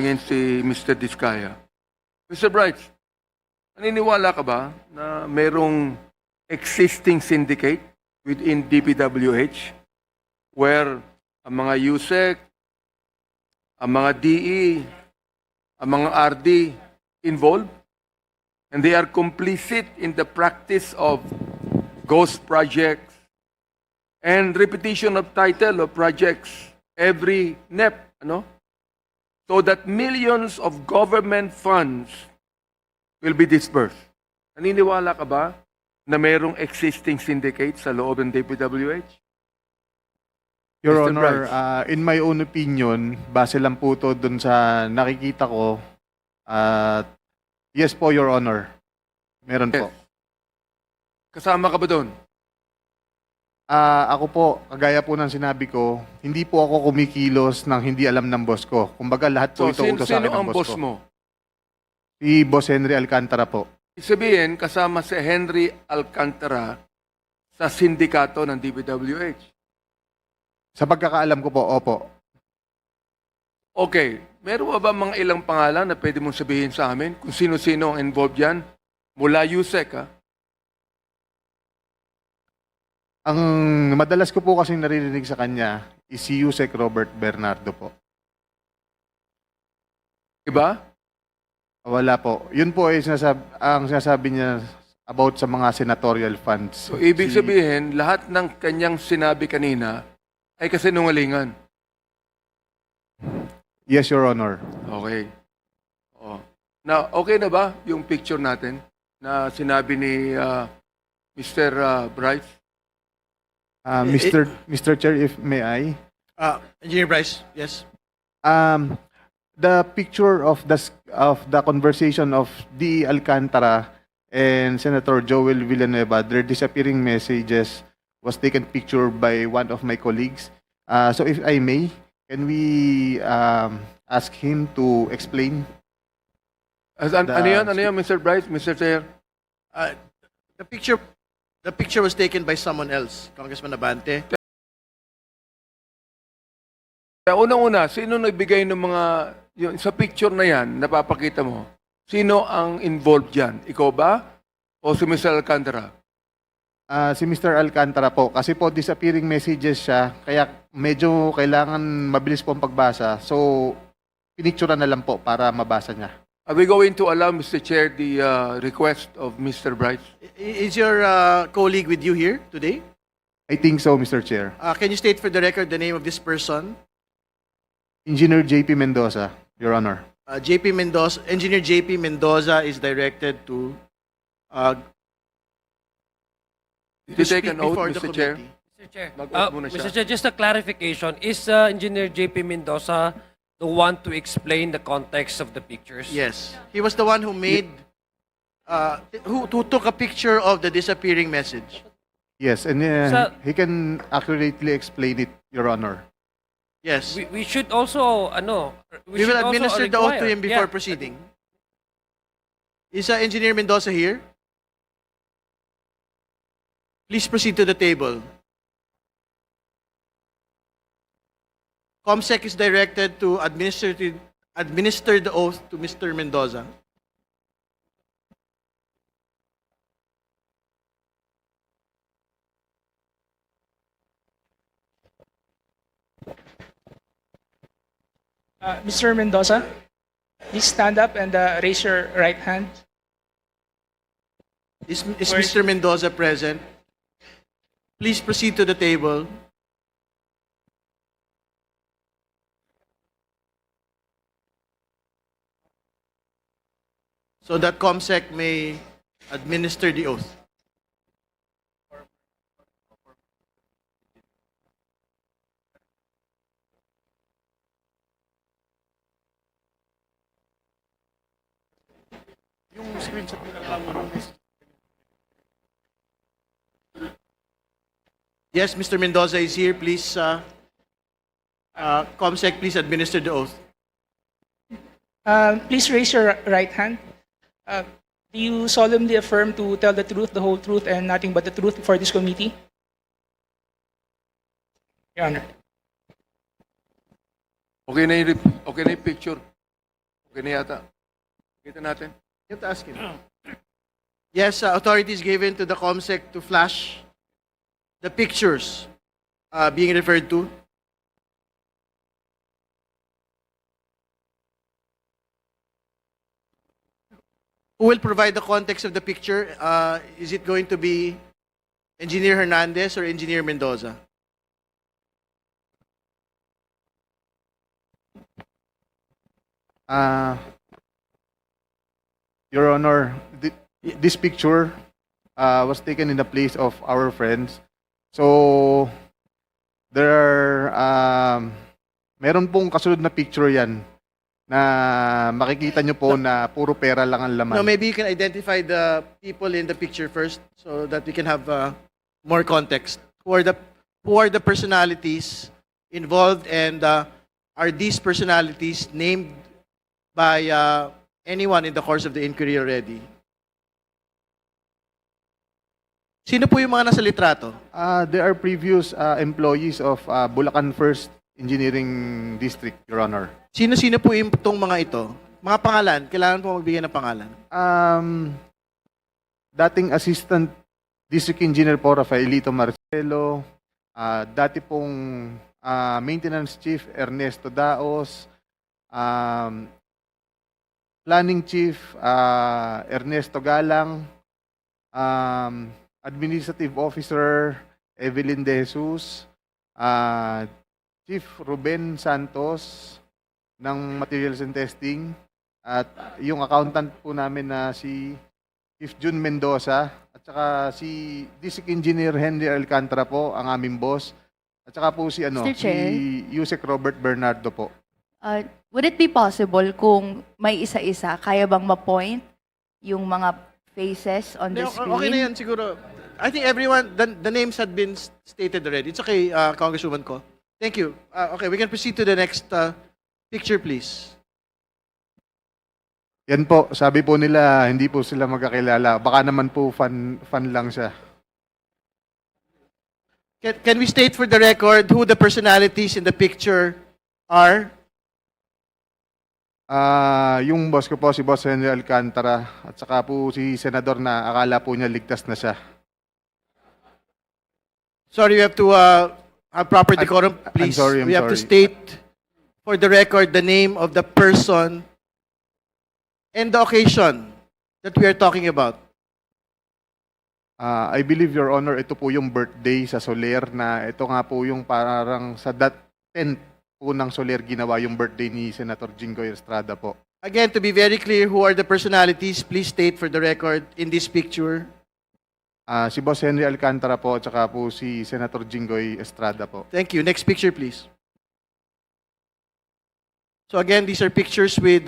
ngayon si Mr. Diskaya. Mr. Bright, naniniwala ka ba na merong existing syndicate within DPWH where ang mga USEC, ang mga DE, ang mga RD involved, and they are complicit in the practice of ghost projects and repetition of title of projects every NEP, so that millions of government funds will be dispersed. Naniniwala ka ba na mayroong existing syndicate sa loob ng DPWH? Your Mr. Honor, Bryce. in my own opinion, base lang po to dun sa nakikita ko, yes po, Your Honor. Meron po. Kasama ka ba doon? Ako po, kagaya po ng sinabi ko, hindi po ako kumikilos ng hindi alam ng boss ko. Kumbaga lahat po So, ito utos sa sino akin ng ang boss boss ko. mo? Si Boss Henry Alcantara po. Sabihin, kasama si Henry Alcantara sa sindikato ng DPWH. Sa pagkakaalam ko po, opo. Okay, meron ba mga ilang pangalan na pwede mong sabihin sa amin kung sino-sino ang involved yan? Mula USEC, ha? Ang madalas ko po kasing naririnig sa kanya is si Yusek Robert Bernardo po. Diba? Wala po. Yun po ay ang sinasabi niya about sa mga senatorial funds. So, ibig sabihin, lahat ng kanyang sinabi kanina ay kasinungalingan. Yes, Your Honor. Okay. Oh. Now, okay na ba yung picture natin na sinabi ni Mr. Bryce? Mr. Chair, if may I? Engineer Bryce, yes. The picture of the conversation of D. Alcantara and Senator Joel Villanueva, their disappearing messages was taken picture by one of my colleagues. So if I may, can we ask him to explain? Ano yun, Mr. Bryce, Mr. Chair? The picture was taken by someone else, Congressman Abante. Kaya unang-una, sino nagbigay ng mga, sa picture na yan, napapakita mo, sino ang involved dyan? Ikaw ba? O si Mr. Alcantara? Si Mr. Alcantara po, kasi po disappearing messages siya, kaya medyo kailangan mabilis po ang pagbasa. So, pinicturean na lang po para mabasa niya. Are we going to allow, Mr. Chair, the request of Mr. Bryce? Is your colleague with you here today? I think so, Mr. Chair. Can you state for the record the name of this person? Engineer JP Mendoza, Your Honor. Engineer JP Mendoza is directed to Did you take speak an oath, before the Mr. Chair? committee. Mr. Chair, Mag-oath muna siya. Mr. Chair, just a clarification. Is Engineer JP Mendoza the one to explain the context of the pictures? Yes. He was the one who made, who took a picture of the disappearing message. Yes, and he can accurately explain it, Your Honor. Yes. We should also, We will should also administer the oath to require- him before Yeah. proceeding. Is Engineer Mendoza here? Please proceed to the table. COMSEC is directed to administer the oath to Mr. Mendoza. Mr. Mendoza, please stand up and raise your right hand. Is Where is Mr. Mendoza present? Please proceed to the table. So that COMSEC may administer the oath. Yung screenshot ng Yes, Mr. Mendoza is here. Please, COMSEC, please administer the oath. Please raise your right hand. Do you solemnly affirm to tell the truth, the whole truth, and nothing but the truth before this committee? Your Honor. Okay na yung picture. Okay na yata. Kita natin. You have to ask him. Yes, authorities given to the COMSEC to flash the pictures being referred to. Who will provide the context of the picture? Is it going to be Engineer Hernandez or Engineer Mendoza? Your Honor, this picture was taken in the place of our friends. So, there are, meron pong kasunod na picture yan na makikita nyo po na puro pera lang ang laman. No, maybe you can identify the people in the picture first so that we can have more context. Who are the personalities involved, and are these personalities named by anyone in the course of the inquiry already? Sino po yung mga nasa litrato? There are previous employees of Bulacan First Engineering District, Your Honor. Sino-sino po itong mga ito? Mga pangalan, kailangan po magbigay ng pangalan. Dating Assistant District Engineer po, Rafaelito Marcelo. Dati pong Maintenance Chief, Ernesto Daos. Planning Chief, Ernesto Galang. Administrative Officer, Evelyn De Jesus. Chief Ruben Santos ng Materials and Testing. At yung accountant po namin na si Chief Jun Mendoza. At saka si District Engineer Henry Alcantara po, ang aming boss. At saka po si Mr. Chair? si Yusek Robert Bernardo po. Would it be possible kung may isa-isa, kaya bang ma-point yung mga faces on the screen? Okay na yan siguro. I think everyone, the names had been stated already. It's okay, Congresswoman Ko. Thank you. Okay, we can proceed to the next picture, please. Yan po, sabi po nila, hindi po sila magkakilala. Baka naman po fan lang siya. Can we state for the record who the personalities in the picture are? Yung boss ko po, si Boss Henry Alcantara. At saka po si Senador na akala po niya ligtas na siya. Sorry, you have to have proper decorum, please. I'm we have to sorry. state for the record the name of the person and the occasion that we are talking about. I believe, Your Honor, ito po yung birthday sa Soler na ito nga po yung parang sa 10th po ng Soler ginawa yung birthday ni Senator Jinggoy Estrada po. Again, to be very clear, who are the personalities? Please state for the record in this picture. Si Boss Henry Alcantara po at saka po si Senator Jinggoy Estrada po. Thank you. Next picture, please. So again, these are pictures with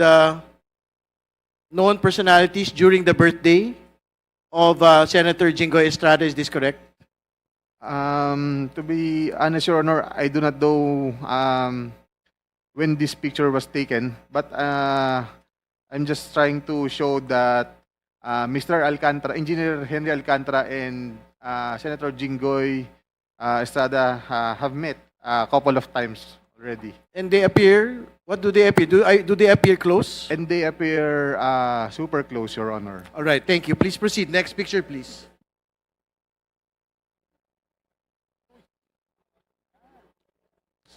known personalities during the birthday of Senator Jinggoy Estrada. Is this correct? To be honest, Your Honor, I do not know when this picture was taken, but I'm just trying to show that Mr. Alcantara, Engineer Henry Alcantara, and Senator Jinggoy Estrada have met a couple of times already. And they appear, what do they appear? Do they appear close? And they appear super close, Your Honor. All right, thank you. Please proceed. Next picture, please.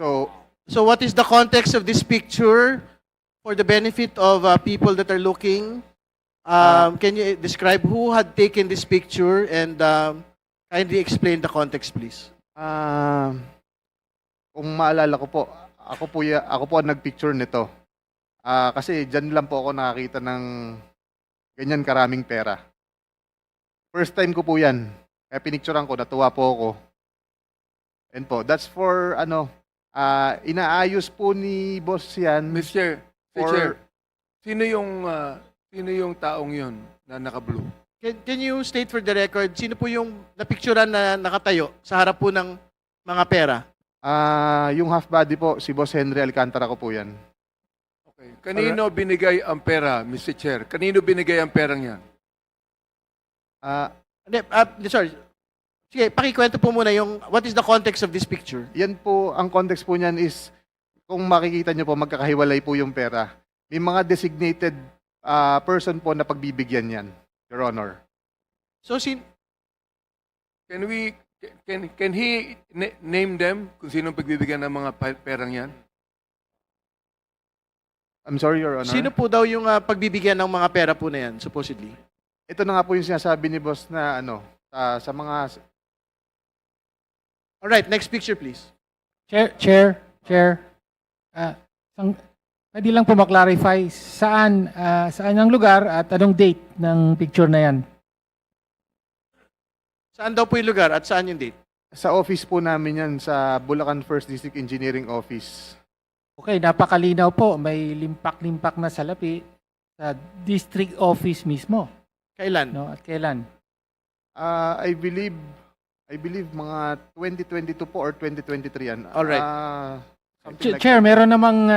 So what is the context of this picture for the benefit of people that are looking? Can you describe who had taken this picture and kindly explain the context, please? Kung maalala ko po, ako po ang nagpicture nito. Kasi dyan lang po ako nakakita ng ganyan karaming pera. First time ko po yan. Kaya pinicturean ko, natuwa po ako. And po, that's for inaayos po ni boss yan. Mr. For- Chair, sino yung taong yun na naka-blue? Can you state for the record, sino po yung napicturean na nakatayo sa harap po ng mga pera? Yung half body po, si Boss Henry Alcantara ko po yan. Okay. Kanino binigay ang pera, Mr. Chair? Kanino binigay ang perang yan? Sorry. Sige, pakikwento po muna yung, what is the context of this picture? Yan po, ang context po niyan is, kung makikita nyo po, magkakahiwalay po yung pera. may mga designated person po na pagbibigyan yan, Your Honor. So, Can we, can he name them kung sino pagbibigyan ng mga perang yan? I'm sorry, Your Honor. sino po daw yung pagbibigyan ng mga pera po na yan, supposedly? Ito na nga po yung sinasabi ni boss na sa mga Alright, next picture please. Chair. Pwede lang po maklarify saan ang lugar at anong date ng picture na yan. Saan daw po yung lugar at saan yung date? sa office po namin yan sa Bulacan First District Engineering Office. Okay, napakalinaw po. May limpak-limpak na salapi sa district office mismo. Kailan? No? At kailan? I believe mga 2022 po or 2023 yan. Alright. Something like Chair, that. meron namang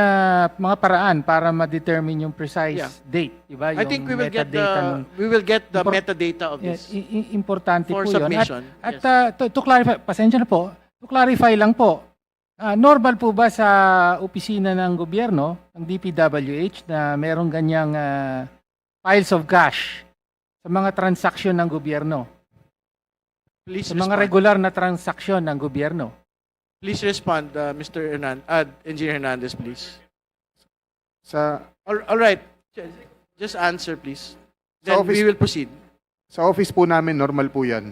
mga paraan para ma-determine yung precise Yeah. date, di ba? I think we will get metadata ng- the Impor- metadata of Yes, this importante for po yun. submission. At Yes. to clarify, pasensya na po, to clarify lang po, normal po ba sa opisina ng gobyerno, ng DPWH, na merong ganyang piles of cash sa mga transaksyon ng gobyerno? Please Sa mga respond. regular na transaksyon ng gobyerno? Please respond, Mr. Engineer Hernandez, please. Sa All right. Just answer, please. Sa Then office- we will proceed. sa office po namin normal po yan.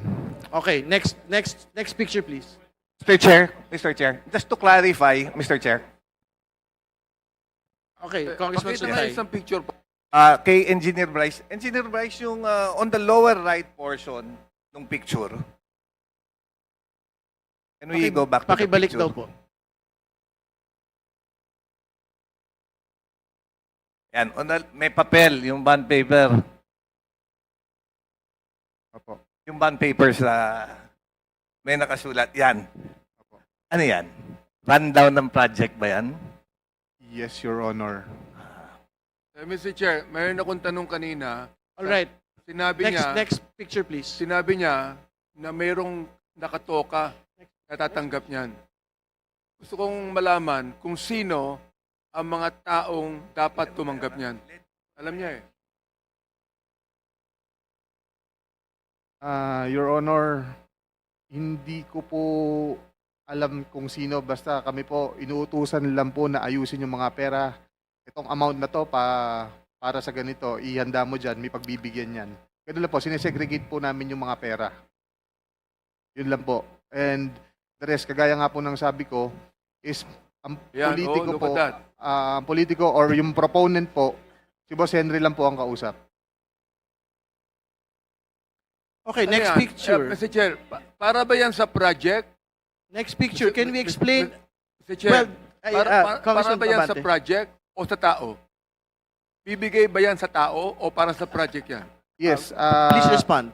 Okay, next picture, please. Mr. Chair, just to clarify, Mr. Chair, Okay, Congressman Pakita nga Sutay. isang picture po. kay Engineer Bryce yung on the lower right portion ng picture. Can we go back to the Pakibalik picture? daw po. Yan, may papel, yung bond paper. Opo. Yung bond paper sa may nakasulat. Yan. Ano yan? Rundown ng project ba yan? Yes, Your Honor. Mr. Chair, mayroon akong tanong kanina. All right. Sinabi niya, Next picture, please. sinabi niya na mayroong nakatoka na tatanggap niyan. Gusto kong malaman kung sino ang mga taong dapat tumanggap niyan. Alam niya eh. Your Honor, hindi ko po alam kung sino, basta kami po inuutusan lang po na ayusin yung mga pera. Itong amount na to para sa ganito, ihanda mo dyan, may pagbibigyan yan. Ganun lang po, sinesegregate po namin yung mga pera. Yun lang po. And the rest, kagaya nga po ng sabi ko, is ang Yan, politiko look po, at that. ang politiko or yung proponent po, si Boss Henry lang po ang kausap. Okay, Ano next yan? picture. Mr. Chair, para ba yan sa project? Next picture. Can we explain? Mr. Chair, Well, para Congressman ba yan sa Abante. project o sa tao? Bibigay ba yan sa tao o para sa project yan? Yes. Please respond.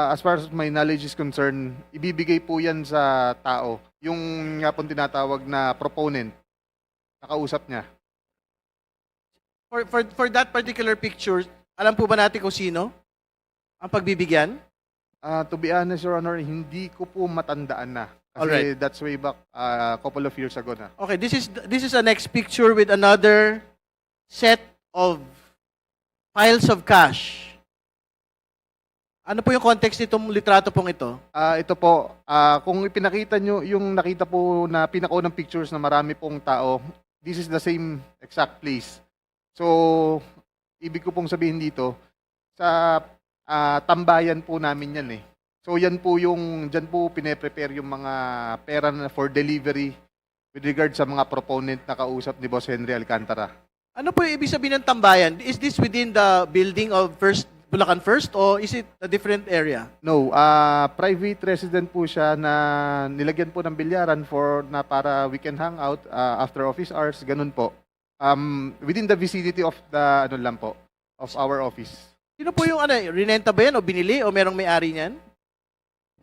As far as my knowledge is concerned, ibibigay po yan sa tao. Yung nga pong tinatawag na proponent, nakausap niya. For that particular picture, alam po ba natin kung sino ang pagbibigyan? To be honest, Your Honor, hindi ko po matandaan na. Kasi Alright. that's way back a couple of years ago na. Okay, this is a next picture with another set of piles of cash. Ano po yung context nitong litrato pong ito? Ito po, kung ipinakita nyo yung nakita po na pinakaunang pictures na marami pong tao, this is the same exact place. So, ibig ko pong sabihin dito, sa tambayan po namin yan eh. So, yan po yung, dyan po pine-prepare yung mga pera na for delivery with regard sa mga proponent na kausap ni Boss Henry Alcantara. Ano po yung ibig sabihin ng tambayan? Is this within the building of Bulacan First or is it a different area? No, private resident po siya na nilagyan po ng bilyaran para we can hang out after office hours, ganun po. Within the vicinity of the of our office. Sino po yung rinenta ba yan o binili o merong may-ari niyan?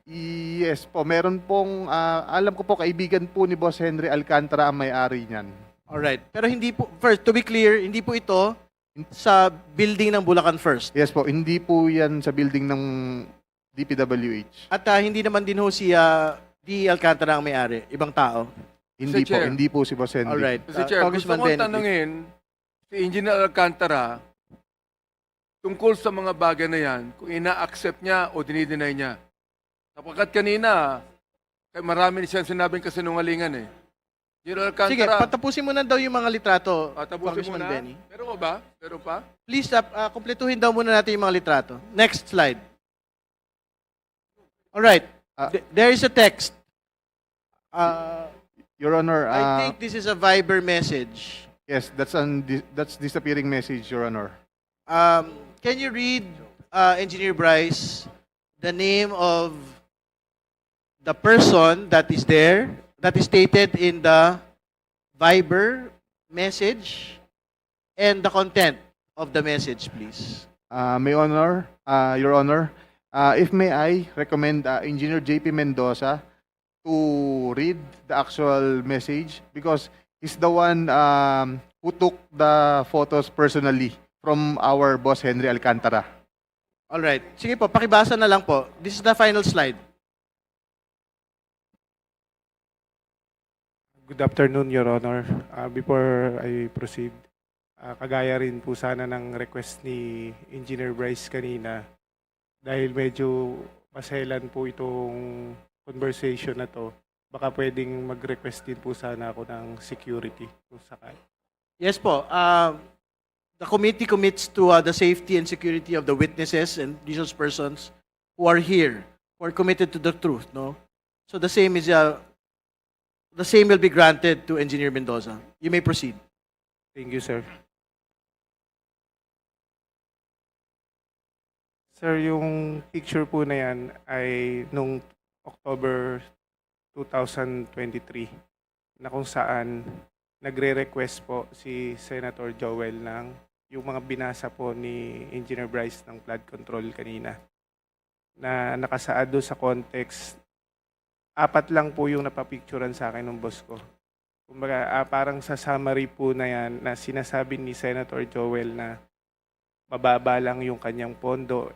Yes po, meron pong alam ko po kaibigan po ni Boss Henry Alcantara ang may-ari niyan. Alright. Pero hindi po, first, to be clear, hindi po ito sa building ng Bulacan First. Yes po, hindi po 'yan sa building ng DPWH. At hindi naman din ho si D. Alcantara ang may-ari, ibang tao. Hindi po, Chair. hindi po si Boss Henry. Alright. Mr. Chair, gusto Congressman kong Benedict. tanungin si Engineer Alcantara tungkol sa mga bagay na yan, kung ina-accept niya o dinideny niya. Sapagkat kanina, kay marami na siyang sinabing kasinungalingan eh. Engineer Sige, Alcantara, patapusin mo na daw yung mga litrato, tapusin mo Congressman na. Benny. Meron pa ba? Meron pa? Please, kumpletuhin daw muna natin yung mga litrato. Next slide. All right. There is a text. Your Honor, I think this is a Viber message. yes, that's disappearing message, Your Honor. Can you read, Engineer Bryce, the name of the person that is there, that is stated in the Viber message, and the content of the message, please? Your Honor, if may I recommend Engineer JP Mendoza to read the actual message because he's the one who took the photos personally from our boss Henry Alcantara. All right. Sige po, pakibasa na lang po. This is the final slide. Good afternoon, Your Honor. Before I proceed, kagaya rin po sana ng request ni Engineer Bryce kanina, dahil medyo maselan po itong conversation na to, baka pwedeng mag-request din po sana ako ng security kung sakali. Yes po. The committee commits to the safety and security of the witnesses and resource persons who are here, who are committed to the truth, no? So the same will be granted to Engineer Mendoza. You may proceed. Thank you, sir. Sir, yung picture po na yan ay nung October 2023 na kung saan nagre-request po si Senator Joel ng yung mga binasa po ni Engineer Bryce ng flood control kanina na nakasaad doon sa context. 4 lang po yung napapicturan sa akin ng boss ko. Kumbaga, parang sa summary po na yan na sinasabi ni Senator Joel na mababa lang yung kanyang pondo,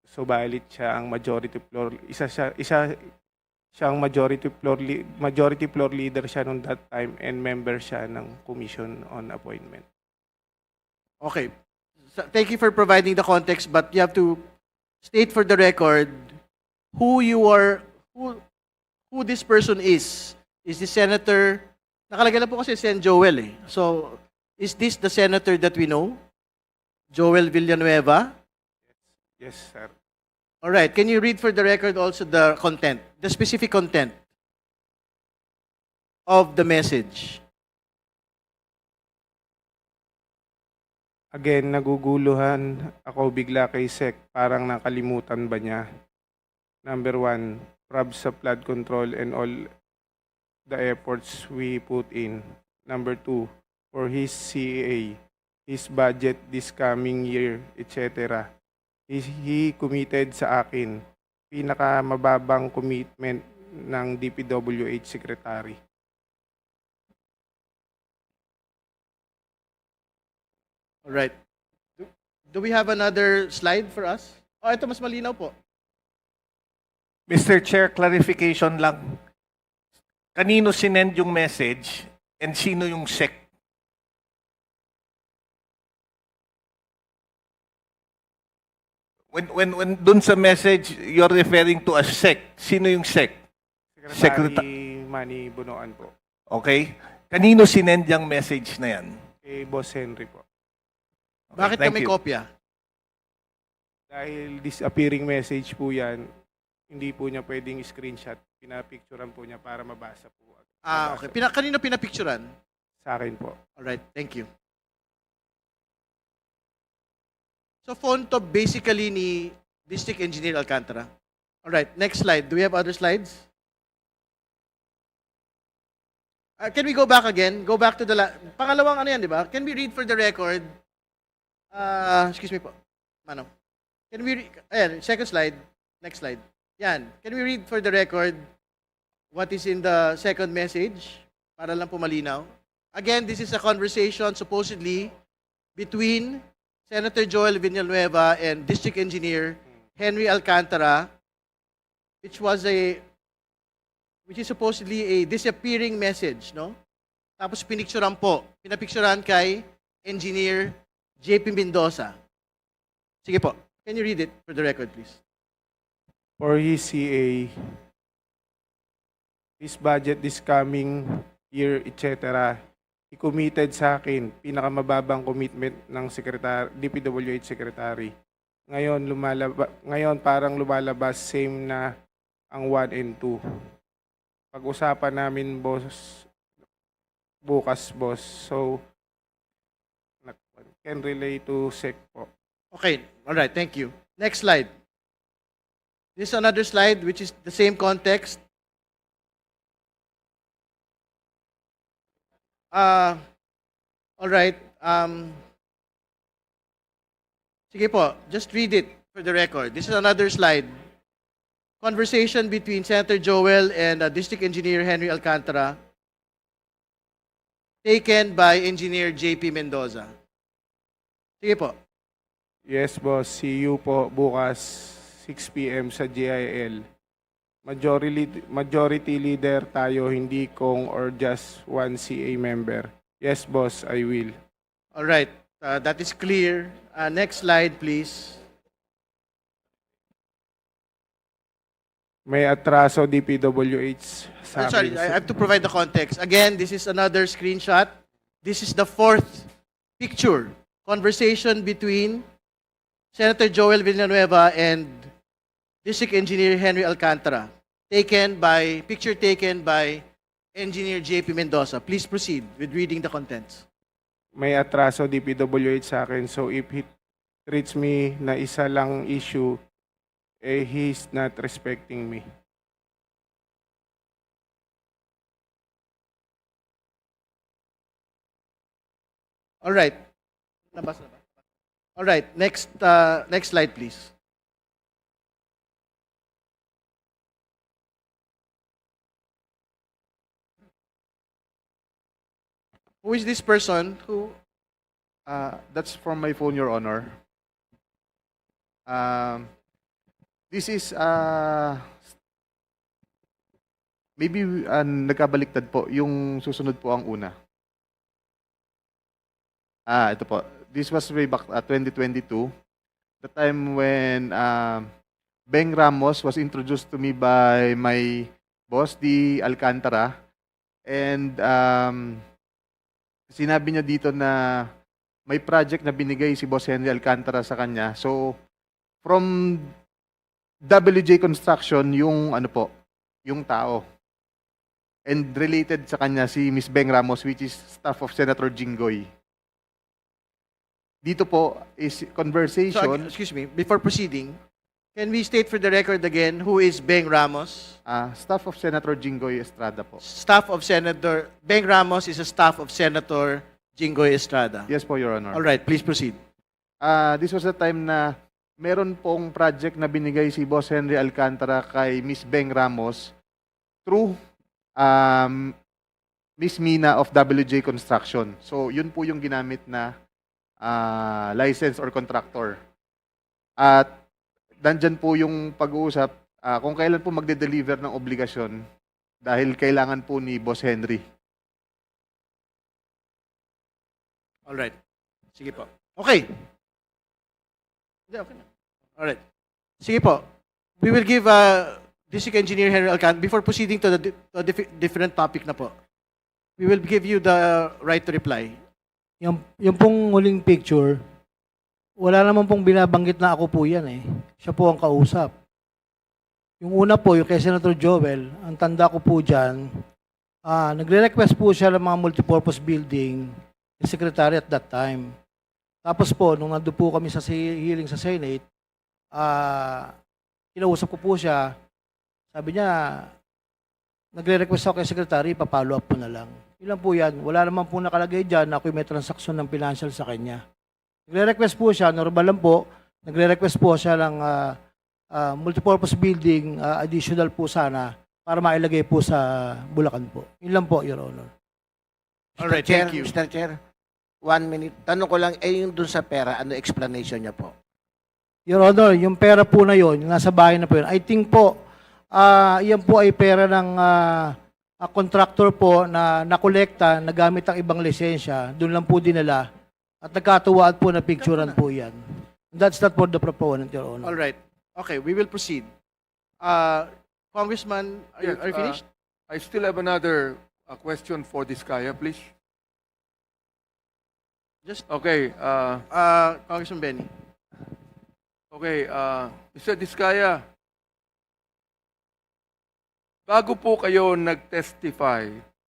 subalit siya ang majority floor, isa siya ang majority floor leader siya nung that time and member siya ng Commission on Appointment. Okay. Thank you for providing the context, but you have to state for the record who this person is. Is this Senator? Nakalagay na po kasi Sen Joel eh. So, is this the senator that we know? Joel Villanueva? Yes, sir. All right. Can you read for the record also the content, the specific content of the message? Again, naguguluhan ako bigla kay Sec. Parang nakalimutan ba niya? Number 1, prob sa flood control and all the efforts we put in. Number 2, for his CEA, his budget this coming year, etc. He committed sa akin. Pinakamababang commitment ng DPWH Secretary. All right. Do we have another slide for us? Oh, ito mas malinaw po. Mr. Chair, clarification lang. Kanino sinend yung message and sino yung SEC? When dun sa message, you're referring to a SEC. Sino yung SEC? Secretary Manny Bunoan po. Okay? Kanino sinend yung message na yan? Kay Boss Henry po. Okay, Bakit thank kami you. kopya? Dahil disappearing message po yan, hindi po niya pwedeng screenshot. Pinapicturean po niya para mabasa po. Okay. Kanino pinapicturan? Sa akin po. All right. Thank you. So, phone to basically ni District Engineer Alcantara. All right. Next slide. Do we have other slides? Can we go back again? Go back to the pangalawang ano yan, di ba? Can we read for the record? Excuse me po. Mano. Can we ayan, second slide. Next slide. Yan. Can we read for the record what is in the second message? Para lang po malinaw. Again, this is a conversation supposedly between Senator Joel Villanueva and District Engineer Henry Alcantara, which is supposedly a disappearing message, no? Tapos pinapicturean kay Engineer JP Mendoza. Sige po. Can you read it for the record, please? For his CA, his budget this coming year, etc. He committed sa akin, pinakamababang commitment ng DPWH Secretary. Ngayon parang lumalabas same na ang 1 and 2. Pag-usapan namin, boss, bukas, boss. So, can relate to SEC po. Okay. All right. Thank you. Next slide. This is another slide which is the same context. All right. Sige po. Just read it for the record. This is another slide. Conversation between Senator Joel and District Engineer Henry Alcantara, taken by Engineer JP Mendoza. Sige po. Yes, boss. See you po bukas 6 p.m. sa GIL. Majority leader tayo, hindi kong or just one CA member. Yes, boss, I will. All right. That is clear. Next slide, please. May atraso DPWH sa Sorry, akin. I have to provide the context. Again, this is another screenshot. This is the fourth picture. Conversation between Senator Joel Villanueva and District Engineer Henry Alcantara. Picture taken by Engineer JP Mendoza. Please proceed with reading the contents. May atraso DPWH sa akin. So if he treats me na isa lang issue, he's not respecting me. All right. Nabasa na ba? All right. Next slide, please. Who is this person who... That's from my phone, Your Honor. This is maybe nagkabaliktad po. Yung susunod po ang una. Ito po. This was way back 2022. The time when Beng Ramos was introduced to me by my boss, D. Alcantara. And sinabi niya dito na may project na binigay si Boss Henry Alcantara sa kanya. So, from WJ Construction, yung ano po, yung tao. And related sa kanya si Miss Beng Ramos, which is staff of Senator Jinggoy. Dito po is conversation. Excuse me, before proceeding, can we state for the record again who is Beng Ramos? Staff of Senator Jinggoy Estrada po. Staff of Senator Beng Ramos is a staff of Senator Jinggoy Estrada. Yes po, Your Honor. All right, please proceed. This was the time na meron pong project na binigay si Boss Henry Alcantara kay Miss Beng Ramos through Miss Mina of WJ Construction. So, yun po yung ginamit na license or contractor. At nandyan po yung pag-uusap kung kailan po magde-deliver ng obligasyon dahil kailangan po ni Boss Henry. All right. Sige po. Okay. Hindi, okay na. All right. Sige po. We will give District Engineer Henry Alcantara, before proceeding to a different topic na po, we will give you the right to reply. Yung pong huling picture, wala naman pong binabanggit na ako po yan eh. Siya po ang kausap. Yung una po, yung kay Senator Joel, ang tanda ko po dyan, nagre-request po siya ng mga multipurpose building, yung secretary at that time. Tapos po, nung nandun po kami sa hearing sa Senate, kinausap ko po siya, sabi niya, nagre-request ako kay secretary, papalo up po na lang. Yun lang po yan. Wala naman po nakalagay dyan na ako'y may transaksyon ng financial sa kanya. Nagre-request po siya, normal lang po, nagre-request po siya ng multipurpose building, additional po sana, para mailagay po sa Bulacan po. Yun lang po, Your Honor. All right, thank you. Mr. Chair, 1 minute. Tanong ko lang, yung dun sa pera, ano explanation niya po? Your Honor, yung pera po na yun, yung nasa bahay na po yun, I think po, yan po ay pera ng contractor po na nakolekta, nagamit ang ibang lisensya, doon lang po dinala. At nagkatuwaan po na picturean po yan. That's not for the proponent, Your Honor. All right. Okay, we will proceed. Congressman, are you Yes, finished? I still have another question for Diskaya, please. Just Okay, Congressman Benny. okay, Mr. Diskaya, bago po kayo nag-testify